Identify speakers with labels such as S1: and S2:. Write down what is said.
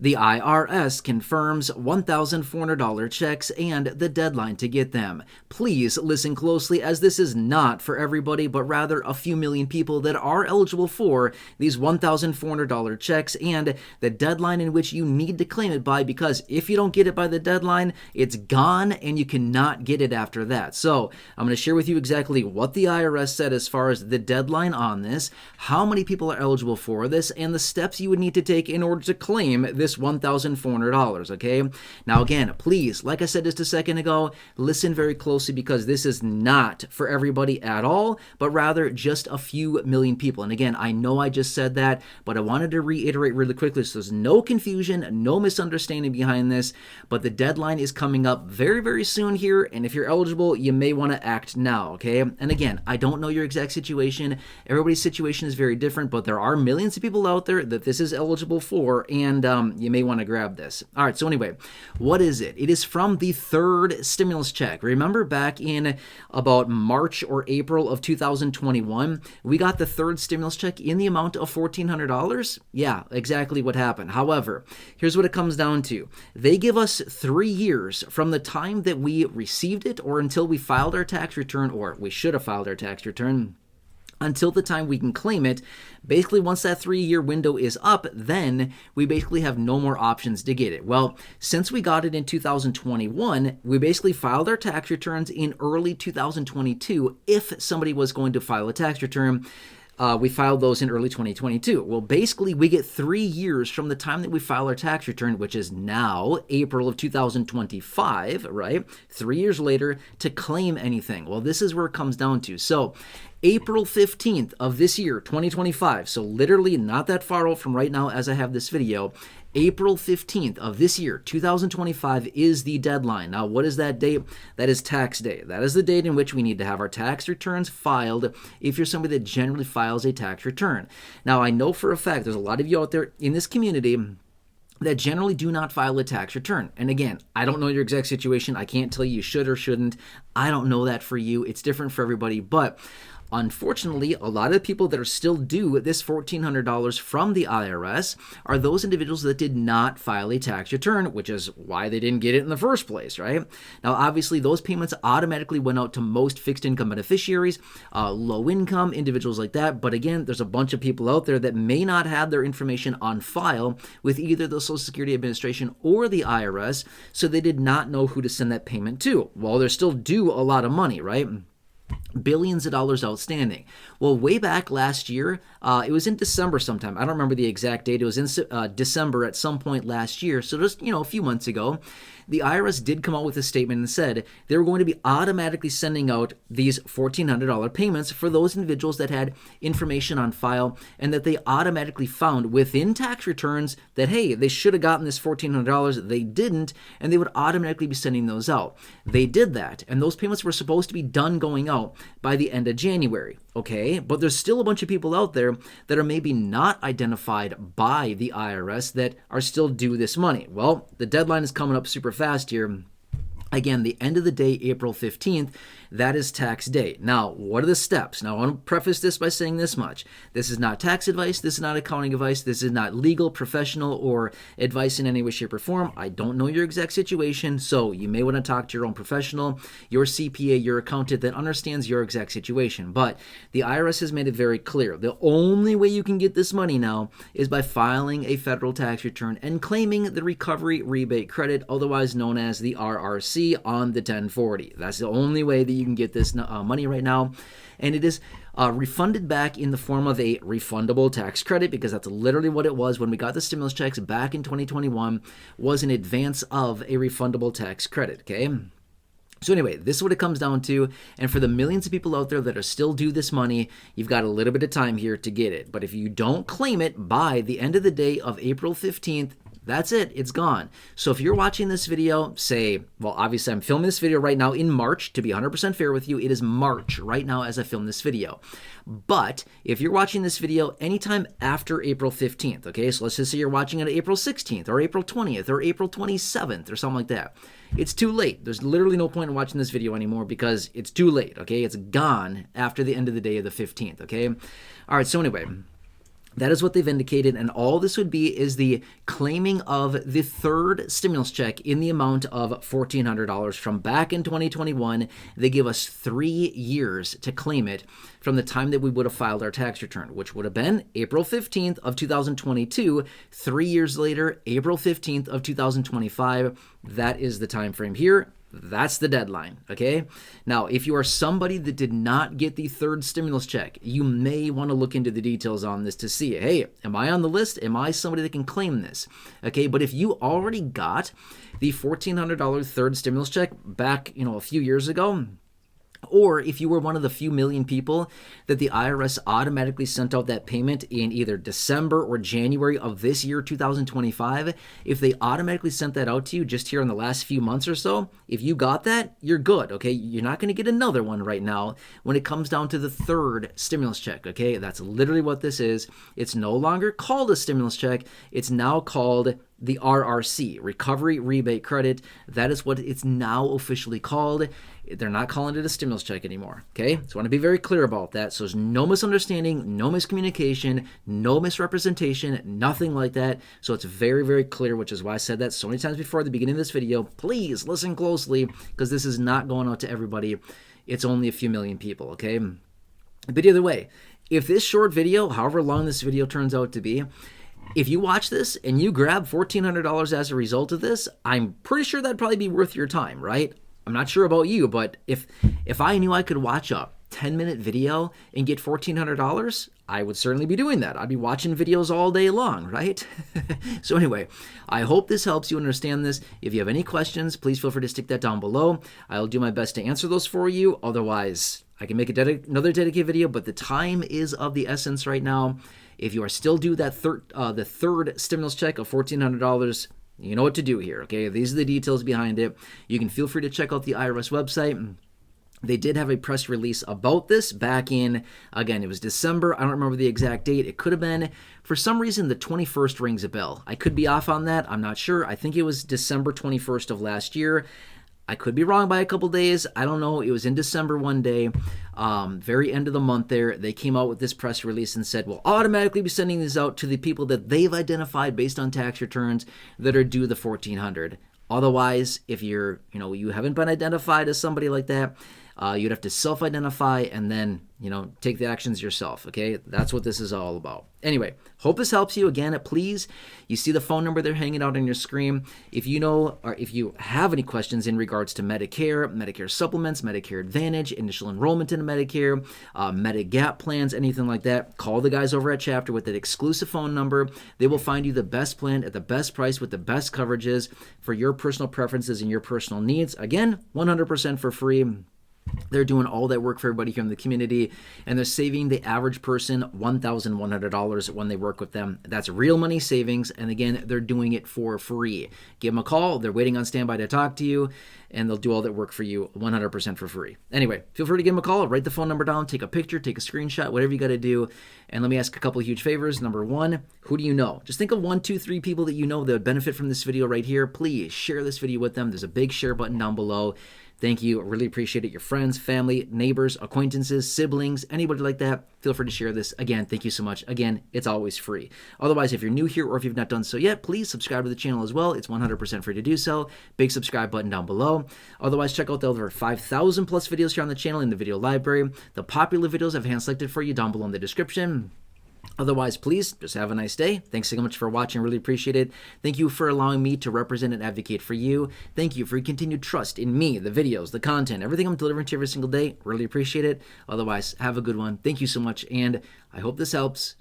S1: The IRS confirms $1,400 checks and the deadline to get them. Please listen closely, as this is not for everybody, but rather a few million people that are eligible for these $1,400 checks and the deadline in which you need to claim it by, because if you don't get it by the deadline, it's gone and you cannot get it after that. So I'm going to share with you exactly what the IRS said as far as the deadline on this, how many people are eligible for this, and the steps you would need to take in order to claim this $1,400, okay? Now again, please, like I said just a second ago, listen very closely, because this is not for everybody at all, but rather just a few million people. And again, I know I just said that, but I wanted to reiterate really quickly so there's no confusion, no misunderstanding behind this, but the deadline is coming up very, very soon here, and if you're eligible, you may want to act now, okay? And again, I don't know your exact situation. Everybody's situation is very different, but there are millions of people out there that this is eligible for, and you may want to grab this. All right, so anyway, what is it? It is from the third stimulus check. Remember back in about March or April of 2021, we got the third stimulus check in the amount of $1,400? Yeah, exactly what happened. However, here's what it comes down to. They give us 3 years from the time that we received it or until we filed our tax return, or we should have filed our tax return, until the time we can claim it. Basically, once that 3-year window is up, then we basically have no more options to get it. Well, since we got it in 2021, we basically filed our tax returns in early 2022. If somebody was going to file a tax return, we filed those in early 2022. Well, basically, we get 3 years from the time that we file our tax return, which is now April of 2025, right? 3 years later to claim anything. Well, this is where it comes down to. So April 15th of this year, 2025, so literally not that far off from right now as I have this video, April 15th of this year, 2025, is the deadline. Now, what is that date? That is tax day. That is the date in which we need to have our tax returns filed if you're somebody that generally files a tax return. Now, I know for a fact there's a lot of you out there in this community that generally do not file a tax return. And again, I don't know your exact situation. I can't tell you should or shouldn't. I don't know that for you. It's different for everybody. But unfortunately, a lot of the people that are still due this $1,400 from the IRS are those individuals that did not file a tax return, which is why they didn't get it in the first place, right? Now, obviously, those payments automatically went out to most fixed income beneficiaries, low income individuals like that. But again, there's a bunch of people out there that may not have their information on file with either the Social Security Administration or the IRS, so they did not know who to send that payment to. Well, they're still due a lot of money, right? Billions of dollars outstanding. Well, way back last year, it was in December sometime. I don't remember the exact date. It was in December at some point last year. So just, a few months ago, the IRS did come out with a statement and said they were going to be automatically sending out these $1,400 payments for those individuals that had information on file and that they automatically found within tax returns that, hey, they should have gotten this $1,400. They didn't, and they would automatically be sending those out. They did that, and those payments were supposed to be done going out by the end of January. Okay, but there's still a bunch of people out there that are maybe not identified by the IRS that are still due this money. Well, the deadline is coming up super fast here. Again, the end of the day, April 15th, that is tax day. Now, what are the steps? Now, I want to preface this by saying this much. This is not tax advice. This is not accounting advice. This is not legal, professional, or advice in any way, shape, or form. I don't know your exact situation, so you may want to talk to your own professional, your CPA, your accountant that understands your exact situation. But the IRS has made it very clear. The only way you can get this money now is by filing a federal tax return and claiming the recovery rebate credit, otherwise known as the RRC, on the 1040. That's the only way that you can get this money right now, and it is refunded back in the form of a refundable tax credit, because that's literally what it was when we got the stimulus checks back in 2021, was in advance of a refundable tax credit, okay? So anyway, this is what it comes down to, and for the millions of people out there that are still due this money, you've got a little bit of time here to get it. But if you don't claim it by the end of the day of April 15th, that's it. It's gone. So if you're watching this video, say, well, obviously I'm filming this video right now in March. To be 100% fair with you, it is March right now as I film this video. But if you're watching this video anytime after April 15th, okay, so let's just say you're watching it on April 16th or April 20th or April 27th or something like that. It's too late. There's literally no point in watching this video anymore because it's too late, okay? It's gone after the end of the day of the 15th, okay? All right, so anyway, That is what they've indicated, and all this would be is the claiming of the third stimulus check in the amount of $1,400 from back in 2021. They give us 3 years to claim it from the time that we would have filed our tax return, which would have been April 15th of 2022. 3 years later, April 15th of 2025. That is the time frame here. That's the deadline, okay? Now, if you are somebody that did not get the third stimulus check, you may want to look into the details on this to see, hey, am I on the list? Am I somebody that can claim this? Okay, but if you already got the $1,400 third stimulus check back, a few years ago, or if you were one of the few million people that the IRS automatically sent out that payment in either December or January of this year, 2025, if they automatically sent that out to you just here in the last few months or so, if you got that, you're good, okay? You're not going to get another one right now when it comes down to the third stimulus check, okay? That's literally what this is. It's no longer called a stimulus check. It's now called the RRC, Recovery Rebate Credit. That is what it's now officially called. They're not calling it a stimulus check anymore, okay? So I want to be very clear about that. So there's no misunderstanding, no miscommunication, no misrepresentation, nothing like that. So it's very, very clear, which is why I said that so many times before at the beginning of this video. Please listen closely, because this is not going out to everybody. It's only a few million people, okay? But either way, if this short video, however long this video turns out to be, if you watch this and you grab $1,400 as a result of this, I'm pretty sure that'd probably be worth your time, right? I'm not sure about you, but if I knew I could watch a 10-minute video and get $1,400, I would certainly be doing that. I'd be watching videos all day long, right? So anyway, I hope this helps you understand this. If you have any questions, please feel free to stick that down below. I'll do my best to answer those for you. Otherwise, I can make another dedicated video, but the time is of the essence right now. If you are still due that the third stimulus check of $1,400, you know what to do here, okay? These are the details behind it. You can feel free to check out the IRS website. They did have a press release about this back in, again, it was December. I don't remember the exact date. It could have been, for some reason, the 21st rings a bell. I could be off on that. I'm not sure. I think it was December 21st of last year. I could be wrong by a couple days. I don't know. It was in December one day, very end of the month there. They came out with this press release and said, we'll automatically be sending these out to the people that they've identified based on tax returns that are due the $1,400. Otherwise, if you haven't been identified as somebody like that, you'd have to self-identify and then, take the actions yourself, okay? That's what this is all about. Anyway, hope this helps you. Again, please, you see the phone number there hanging out on your screen. If you know, or if you have any questions in regards to Medicare, Medicare Supplements, Medicare Advantage, initial enrollment into Medicare, Medicare plans, anything like that, call the guys over at Chapter with that exclusive phone number. They will find you the best plan at the best price with the best coverages for your personal preferences and your personal needs. Again, 100% for free. They're doing all that work for everybody here in the community, and they're saving the average person $1,100 when they work with them. That's real money savings, and again, they're doing it for free. Give them a call. They're waiting on standby to talk to you, and they'll do all that work for you 100% for free. Anyway, feel free to give them a call. Write the phone number down. Take a picture. Take a screenshot. Whatever you got to do. And let me ask a couple of huge favors. Number one, who do you know? Just think of 1, 2, 3 people that you know that would benefit from this video right here. Please share this video with them. There's a big share button down below. Thank you. I really appreciate it. Your friends, family, neighbors, acquaintances, siblings, anybody like that, feel free to share this. Again, thank you so much. Again, it's always free. Otherwise, if you're new here or if you've not done so yet, please subscribe to the channel as well. It's 100% free to do so. Big subscribe button down below. Otherwise, check out the over 5,000 plus videos here on the channel in the video library. The popular videos I've hand selected for you down below in the description. Otherwise, please just have a nice day. Thanks so much for watching. Really appreciate it. Thank you for allowing me to represent and advocate for you. Thank you for your continued trust in me, the videos, the content, everything I'm delivering to you every single day. Really appreciate it. Otherwise, have a good one. Thank you so much, and I hope this helps.